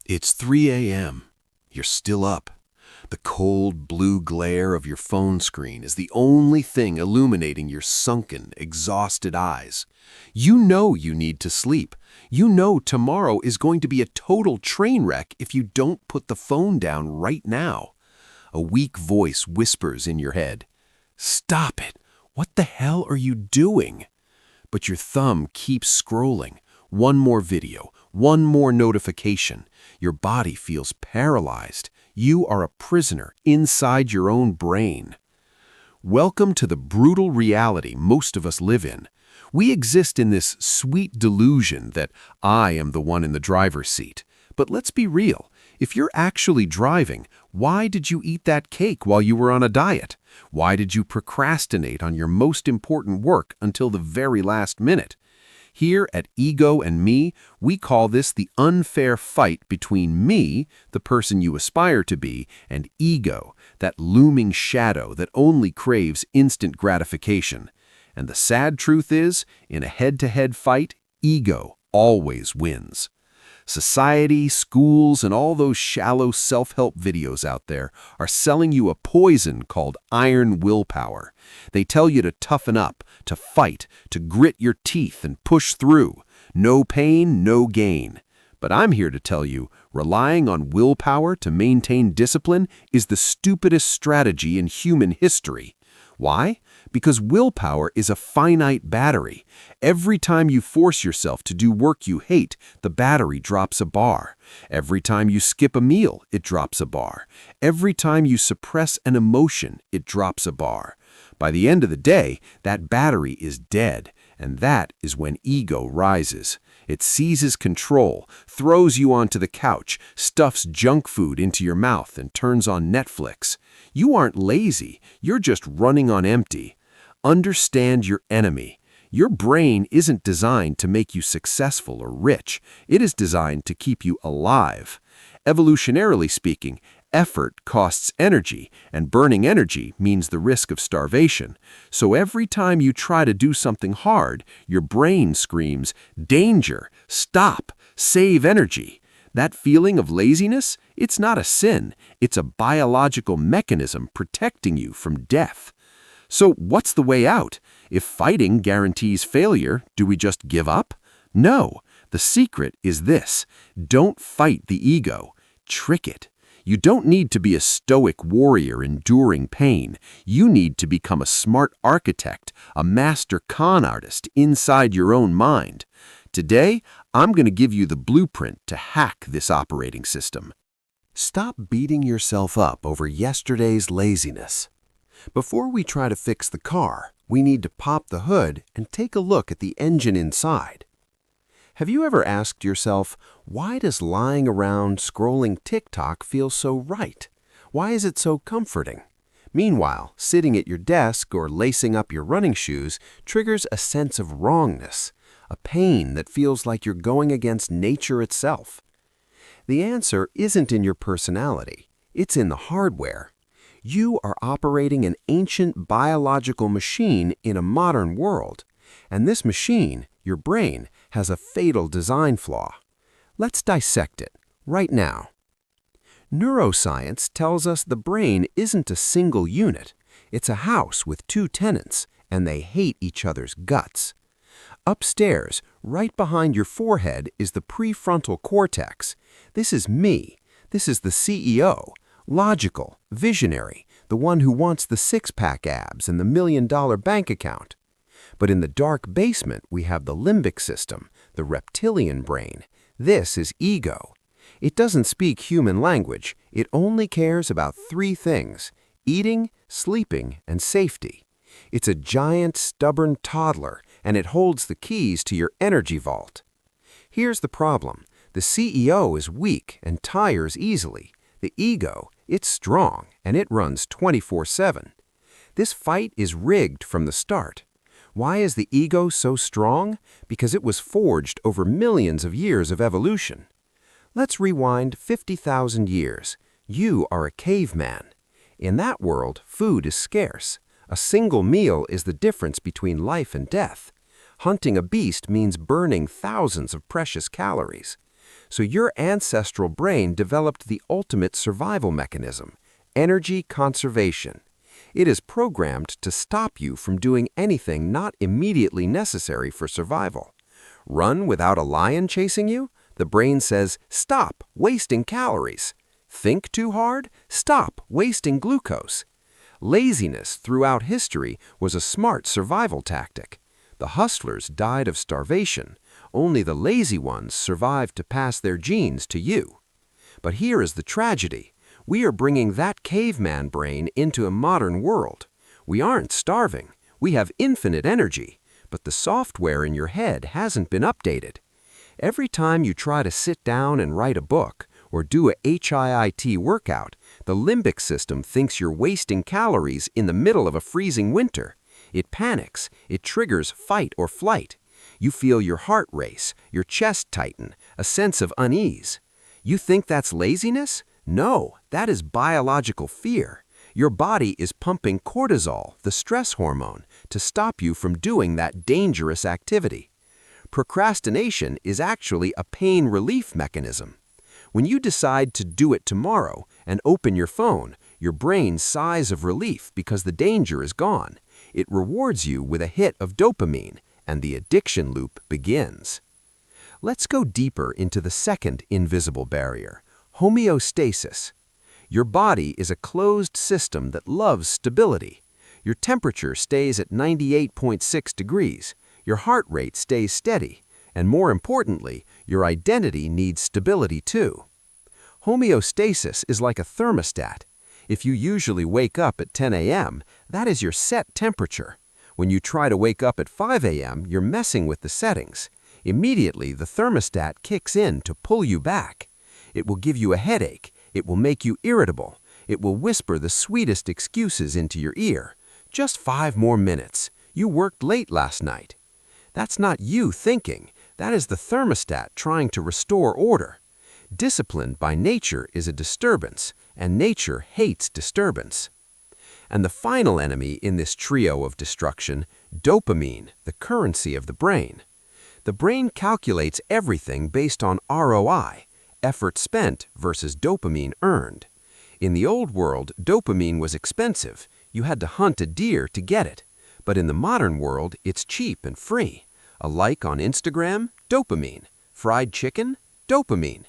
It's 3 a.m. You're still up. The cold blue glare of your phone screen is the only thing illuminating your sunken, exhausted eyes. You know you need to sleep. You know tomorrow is going to be a total train wreck if you don't put the phone down right now. A weak voice whispers in your head, "Stop it! What the hell are you doing?" But your thumb keeps scrolling. One more video, one more notification. Your body feels paralyzed. You are a prisoner inside your own brain. Welcome to the brutal reality most of us live in. We exist in this sweet delusion that I am the one in the driver's seat. But let's be real. If you're actually driving, why did you eat that cake while you were on a diet? Why did you procrastinate on your most important work until the very last minute? Here at Ego and Me, we call this the unfair fight between me, the person you aspire to be, and ego, that looming shadow that only craves instant gratification. And the sad truth is, in a head-to-head fight, ego always wins. Society, schools, and all those shallow self-help videos out there are selling you a poison called iron willpower. They tell you to toughen up, to fight, to grit your teeth and push through. No pain, no gain. But I'm here to tell you, relying on willpower to maintain discipline is the stupidest strategy in human history. Why? Because willpower is a finite battery. Every time you force yourself to do work you hate, the battery drops a bar. Every time you skip a meal, it drops a bar. Every time you suppress an emotion, it drops a bar. By the end of the day, that battery is dead, and that is when ego rises. It seizes control, throws you onto the couch, stuffs junk food into your mouth, and turns on Netflix. You aren't lazy, you're just running on empty. Understand your enemy. Your brain isn't designed to make you successful or rich. It is designed to keep you alive. Evolutionarily speaking, effort costs energy, and burning energy means the risk of starvation. So every time you try to do something hard, your brain screams, "Danger! Stop! Save energy!" That feeling of laziness, it's not a sin. It's a biological mechanism protecting you from death. So what's the way out? If fighting guarantees failure, do we just give up? No. The secret is this: don't fight the ego. Trick it. You don't need to be a stoic warrior enduring pain. You need to become a smart architect, a master con artist inside your own mind. Today, I'm going to give you the blueprint to hack this operating system. Stop beating yourself up over yesterday's laziness. Before we try to fix the car, we need to pop the hood and take a look at the engine inside. Have you ever asked yourself, why does lying around scrolling TikTok feel so right? Why is it so comforting? Meanwhile, sitting at your desk or lacing up your running shoes triggers a sense of wrongness, a pain that feels like you're going against nature itself. The answer isn't in your personality, it's in the hardware. You are operating an ancient biological machine in a modern world, and this machine, your brain, has a fatal design flaw. Let's dissect it right now. Neuroscience tells us the brain isn't a single unit. It's a house with two tenants, and they hate each other's guts. Upstairs, right behind your forehead, is the prefrontal cortex. This is me. This is the CEO. Logical, visionary, the one who wants the six-pack abs and the $1 million bank account. But in the dark basement, we have the limbic system, the reptilian brain. This is ego. It doesn't speak human language. It only cares about three things: eating, sleeping, and safety. It's a giant, stubborn toddler, and it holds the keys to your energy vault. Here's the problem. The CEO is weak and tires easily. The ego, it's strong, and it runs 24/7. This fight is rigged from the start. Why is the ego so strong? Because it was forged over millions of years of evolution. Let's rewind 50,000 years. You are a caveman. In that world, food is scarce. A single meal is the difference between life and death. Hunting a beast means burning thousands of precious calories. So your ancestral brain developed the ultimate survival mechanism, energy conservation. It is programmed to stop you from doing anything not immediately necessary for survival. Run without a lion chasing you? The brain says, stop wasting calories. Think too hard? Stop wasting glucose. Laziness throughout history was a smart survival tactic. The hustlers died of starvation. Only the lazy ones survived to pass their genes to you. But here is the tragedy. We are bringing that caveman brain into a modern world. We aren't starving. We have infinite energy. But the software in your head hasn't been updated. Every time you try to sit down and write a book or do a HIIT workout, the limbic system thinks you're wasting calories in the middle of a freezing winter. It panics. It triggers fight or flight. You feel your heart race, your chest tighten, a sense of unease. You think that's laziness? No, that is biological fear. Your body is pumping cortisol, the stress hormone, to stop you from doing that dangerous activity. Procrastination is actually a pain relief mechanism. When you decide to do it tomorrow and open your phone, your brain sighs of relief because the danger is gone. It rewards you with a hit of dopamine, and the addiction loop begins. Let's go deeper into the second invisible barrier, homeostasis. Your body is a closed system that loves stability. Your temperature stays at 98.6 degrees, your heart rate stays steady, and more importantly, your identity needs stability too. Homeostasis is like a thermostat. If you usually wake up at 10 a.m., that is your set temperature. When you try to wake up at 5 a.m., you're messing with the settings. Immediately, the thermostat kicks in to pull you back. It will give you a headache. It will make you irritable. It will whisper the sweetest excuses into your ear. Just 5 more minutes. You worked late last night. That's not you thinking. That is the thermostat trying to restore order. Discipline by nature is a disturbance, and nature hates disturbance. And the final enemy in this trio of destruction, dopamine, the currency of the brain. The brain calculates everything based on ROI, effort spent versus dopamine earned. In the old world, dopamine was expensive. You had to hunt a deer to get it. But in the modern world, it's cheap and free. A like on Instagram, dopamine. Fried chicken, dopamine.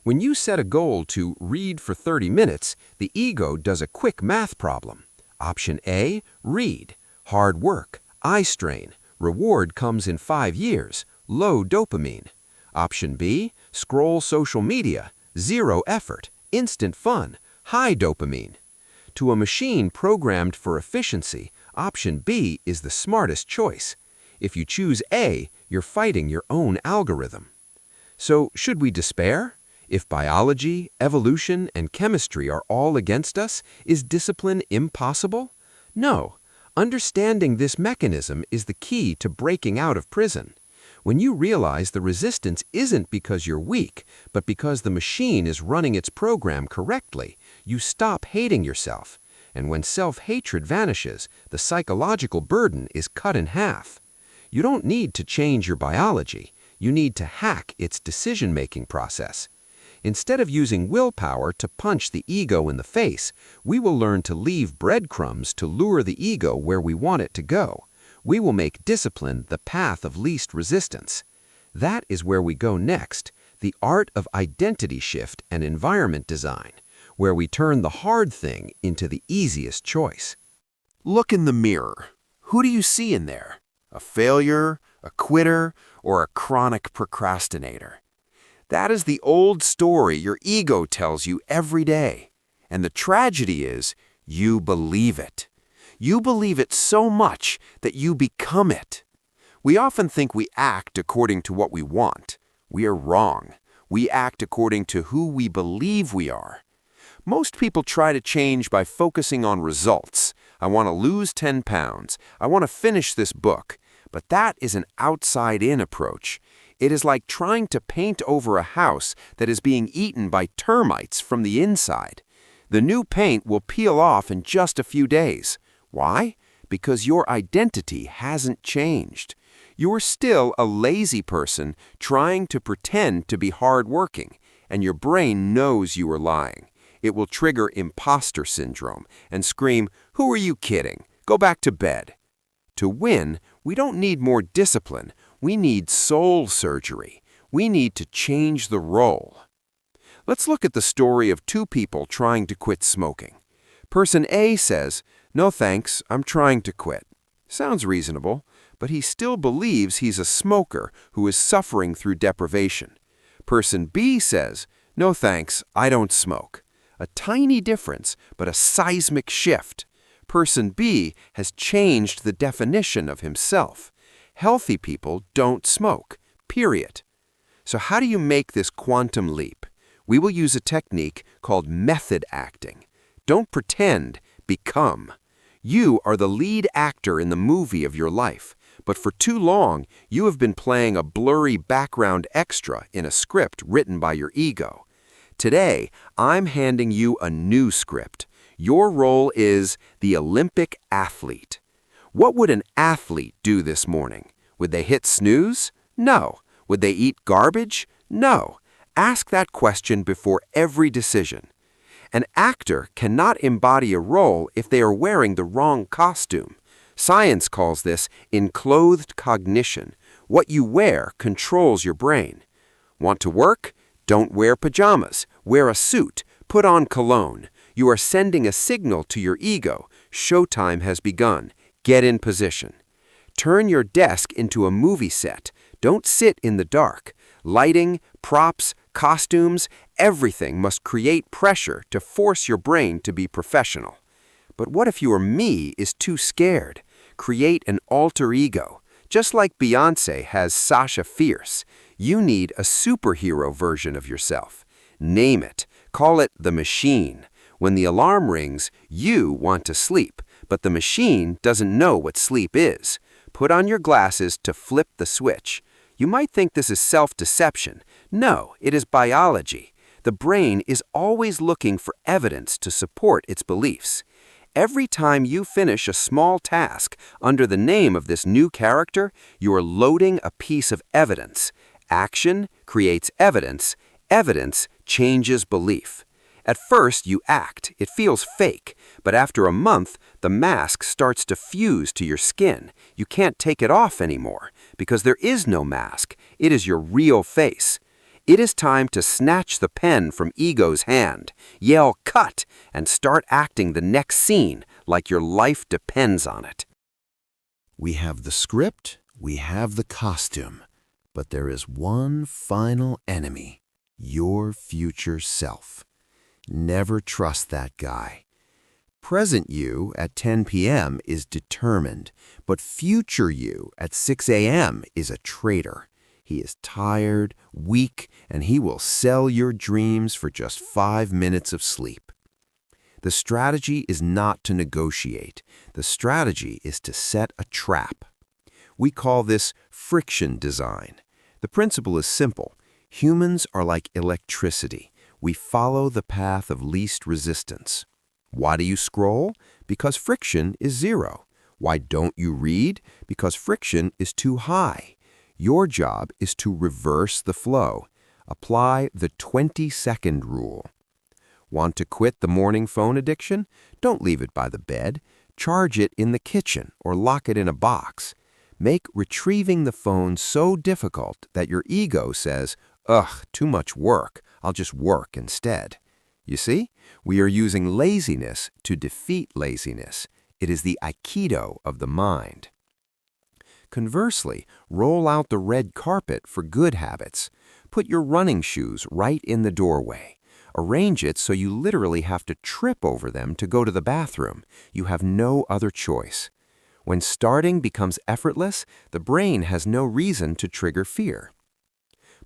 When you set a goal to read for 30 minutes, the ego does a quick math problem. Option A, read. Hard work, eye strain. Reward comes in 5 years. Low dopamine. Option B, scroll social media. 0 effort. Instant fun. High dopamine. To a machine programmed for efficiency, option B is the smartest choice. If you choose A, you're fighting your own algorithm. So, should we despair? If biology, evolution, and chemistry are all against us, is discipline impossible? No. Understanding this mechanism is the key to breaking out of prison. When you realize the resistance isn't because you're weak, but because the machine is running its program correctly, you stop hating yourself. And when self-hatred vanishes, the psychological burden is cut in half. You don't need to change your biology. You need to hack its decision-making process. Instead of using willpower to punch the ego in the face, we will learn to leave breadcrumbs to lure the ego where we want it to go. We will make discipline the path of least resistance. That is where we go next, the art of identity shift and environment design, where we turn the hard thing into the easiest choice. Look in the mirror. Who do you see in there? A failure, a quitter, or a chronic procrastinator? That is the old story your ego tells you every day. And the tragedy is, you believe it. You believe it so much that you become it. We often think we act according to what we want. We are wrong. We act according to who we believe we are. Most people try to change by focusing on results. I want to lose 10 pounds. I want to finish this book. But that is an outside-in approach. It is like trying to paint over a house that is being eaten by termites from the inside. The new paint will peel off in just a few days. Why? Because your identity hasn't changed. You're still a lazy person trying to pretend to be hardworking, and your brain knows you are lying. It will trigger imposter syndrome and scream, "Who are you kidding? Go back to bed." To win, we don't need more discipline. We need soul surgery. We need to change the role. Let's look at the story of two people trying to quit smoking. Person A says, "No thanks, I'm trying to quit." Sounds reasonable, but he still believes he's a smoker who is suffering through deprivation. Person B says, "No thanks, I don't smoke." A tiny difference, but a seismic shift. Person B has changed the definition of himself. Healthy people don't smoke, period. So how do you make this quantum leap? We will use a technique called method acting. Don't pretend, become. You are the lead actor in the movie of your life, but for too long, you have been playing a blurry background extra in a script written by your ego. Today, I'm handing you a new script. Your role is the Olympic athlete. What would an athlete do this morning? Would they hit snooze? No. Would they eat garbage? No. Ask that question before every decision. An actor cannot embody a role if they are wearing the wrong costume. Science calls this enclothed cognition. What you wear controls your brain. Want to work? Don't wear pajamas. Wear a suit. Put on cologne. You are sending a signal to your ego. Showtime has begun. Get in position. Turn your desk into a movie set. Don't sit in the dark. Lighting, props, costumes, everything must create pressure to force your brain to be professional. But what if your me is too scared? Create an alter ego. Just like Beyoncé has Sasha Fierce, you need a superhero version of yourself. Name it. Call it the machine. When the alarm rings, you want to sleep, but the machine doesn't know what sleep is. Put on your glasses to flip the switch. You might think this is self-deception. No, it is biology. The brain is always looking for evidence to support its beliefs. Every time you finish a small task under the name of this new character, you are loading a piece of evidence. Action creates evidence. Evidence changes belief. At first, you act. It feels fake. But after a month, the mask starts to fuse to your skin. You can't take it off anymore because there is no mask. It is your real face. It is time to snatch the pen from ego's hand, yell "cut," and start acting the next scene like your life depends on it. We have the script, we have the costume, but there is one final enemy, your future self. Never trust that guy. Present you at 10 p.m. is determined, but future you at 6 a.m. is a traitor. He is tired, weak, and he will sell your dreams for just 5 minutes of sleep. The strategy is not to negotiate. The strategy is to set a trap. We call this friction design. The principle is simple. Humans are like electricity. We follow the path of least resistance. Why do you scroll? Because friction is zero. Why don't you read? Because friction is too high. Your job is to reverse the flow. Apply the 20-second rule. Want to quit the morning phone addiction? Don't leave it by the bed. Charge it in the kitchen or lock it in a box. Make retrieving the phone so difficult that your ego says, "Ugh, too much work. I'll just work instead." You see, we are using laziness to defeat laziness. It is the aikido of the mind. Conversely, roll out the red carpet for good habits. Put your running shoes right in the doorway. Arrange it so you literally have to trip over them to go to the bathroom. You have no other choice. When starting becomes effortless, the brain has no reason to trigger fear.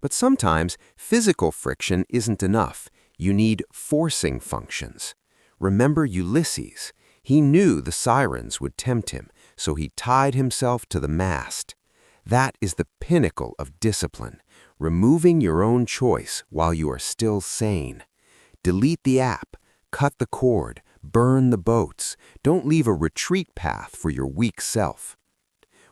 But sometimes physical friction isn't enough. You need forcing functions. Remember Ulysses. He knew the sirens would tempt him, so he tied himself to the mast. That is the pinnacle of discipline, removing your own choice while you are still sane. Delete the app, cut the cord, burn the boats. Don't leave a retreat path for your weak self.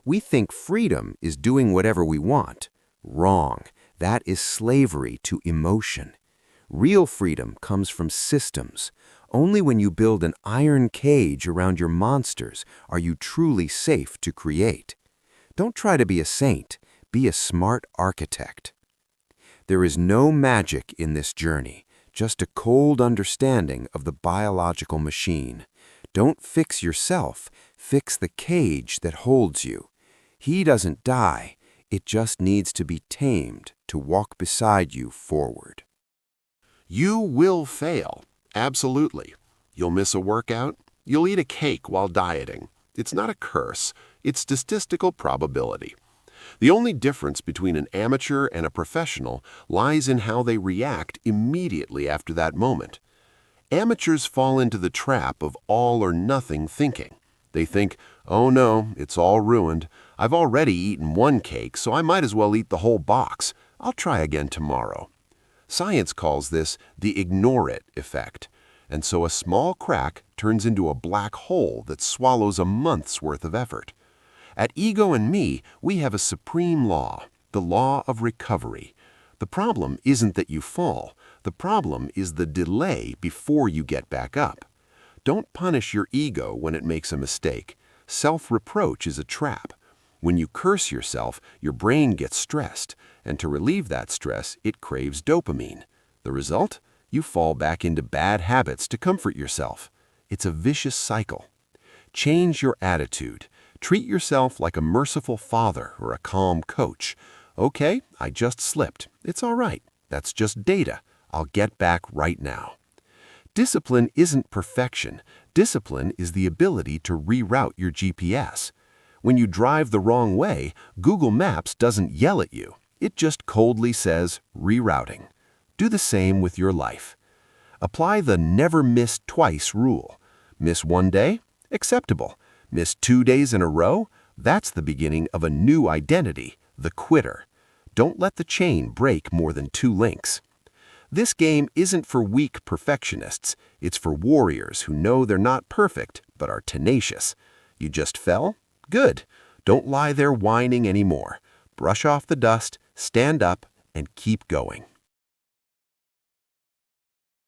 We think freedom is doing whatever we want. Wrong. That is slavery to emotion. Real freedom comes from systems. Only when you build an iron cage around your monsters are you truly safe to create. Don't try to be a saint. Be a smart architect. There is no magic in this journey, just a cold understanding of the biological machine. Don't fix yourself. Fix the cage that holds you. He doesn't die. It just needs to be tamed to walk beside you forward. You will fail. Absolutely. You'll miss a workout. You'll eat a cake while dieting. It's not a curse. It's statistical probability. The only difference between an amateur and a professional lies in how they react immediately after that moment. Amateurs fall into the trap of all or nothing thinking. They think, oh no, it's all ruined. I've already eaten one cake, so I might as well eat the whole box. I'll try again tomorrow. Science calls this the ignore it effect. And so a small crack turns into a black hole that swallows a month's worth of effort. At Ego and Me, we have a supreme law, the law of recovery. The problem isn't that you fall. The problem is the delay before you get back up. Don't punish your ego when it makes a mistake. Self-reproach is a trap. When you curse yourself, your brain gets stressed, and to relieve that stress, it craves dopamine. The result? You fall back into bad habits to comfort yourself. It's a vicious cycle. Change your attitude. Treat yourself like a merciful father or a calm coach. Okay, I just slipped. It's all right. That's just data. I'll get back right now. Discipline isn't perfection. Discipline is the ability to reroute your GPS. When you drive the wrong way, Google Maps doesn't yell at you. It just coldly says, rerouting. Do the same with your life. Apply the never miss twice rule. Miss one day? Acceptable. Miss 2 days in a row? That's the beginning of a new identity, the quitter. Don't let the chain break more than 2 links. This game isn't for weak perfectionists. It's for warriors who know they're not perfect, but are tenacious. You just fell? Good. Don't lie there whining anymore. Brush off the dust, stand up, and keep going.